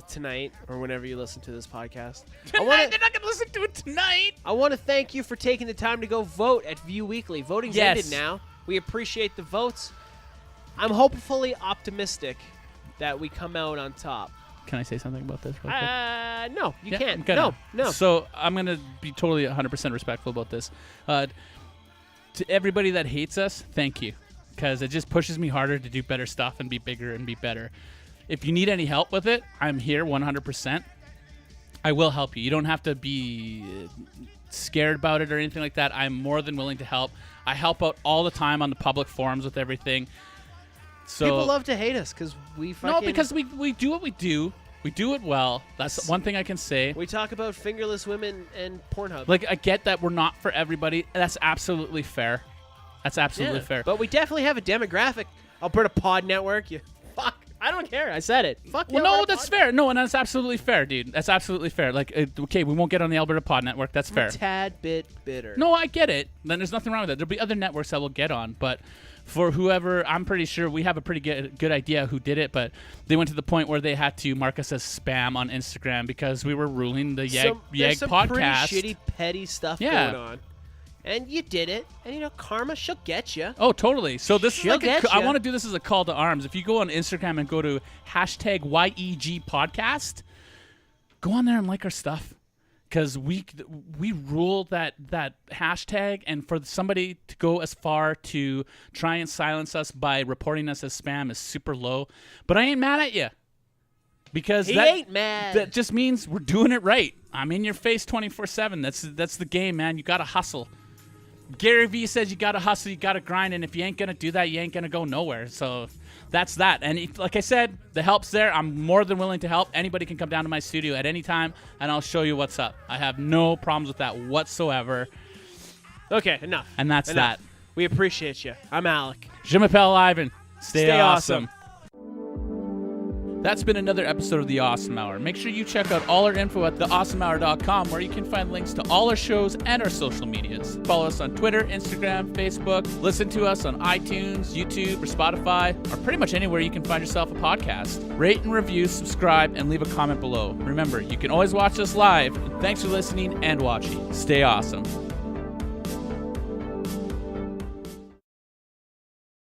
tonight, or whenever you listen to this podcast. They're not going to listen to it tonight. I want to thank you for taking the time to go vote at View Weekly. Voting's ended now. We appreciate the votes. I'm hopefully optimistic that we come out on top. Can I say something about this real quick? No, you Yeah, can't. I'm gonna. No. So I'm going to be totally 100% respectful about this. To everybody that hates us, thank you. Because it just pushes me harder to do better stuff and be bigger and be better. If you need any help with it, I'm here 100%. I will help you. You don't have to be scared about it or anything like that. I'm more than willing to help. I help out all the time on the public forums with everything. So people love to hate us because we fucking... No, because we do what we do. We do it well. That's one thing I can say. We talk about fingerless women and Pornhub. Like, I get that we're not for everybody. That's absolutely fair. That's absolutely fair. But we definitely have a demographic. Alberta Pod Network. You fuck. I don't care. I said it. Fuck. Well, no, that's fair. No, and that's absolutely fair, dude. That's absolutely fair. Like, okay, we won't get on the Alberta Pod Network. That's fair. A tad bit bitter. No, I get it. Then there's nothing wrong with that. There'll be other networks that we'll get on, but for whoever, I'm pretty sure we have a pretty good idea who did it, but they went to the point where they had to mark us as spam on Instagram because we were ruling the Yag some podcast. Pretty shitty, petty stuff going on. And you did it, and karma, she'll get you. Oh, totally. So this is like I want to do this as a call to arms. If you go on Instagram and go to hashtag YEG podcast, go on there and like our stuff. Because we rule that hashtag, and for somebody to go as far to try and silence us by reporting us as spam is super low. But I ain't mad at you. Because he ain't mad. That just means we're doing it right. I'm in your face 24/7. That's the game, man. You got to hustle. Gary Vee says you got to hustle, you got to grind, and if you ain't going to do that, you ain't going to go nowhere. So that's that. And like I said, the help's there. I'm more than willing to help. Anybody can come down to my studio at any time, and I'll show you what's up. I have no problems with that whatsoever. Okay, enough. And that's that. We appreciate you. I'm Alec. Je m'appelle Ivan. Stay awesome. That's been another episode of The Awesome Hour. Make sure you check out all our info at theawesomehour.com, where you can find links to all our shows and our social medias. Follow us on Twitter, Instagram, Facebook. Listen to us on iTunes, YouTube, or Spotify, or pretty much anywhere you can find yourself a podcast. Rate and review, subscribe, and leave a comment below. Remember, you can always watch us live. Thanks for listening and watching. Stay awesome.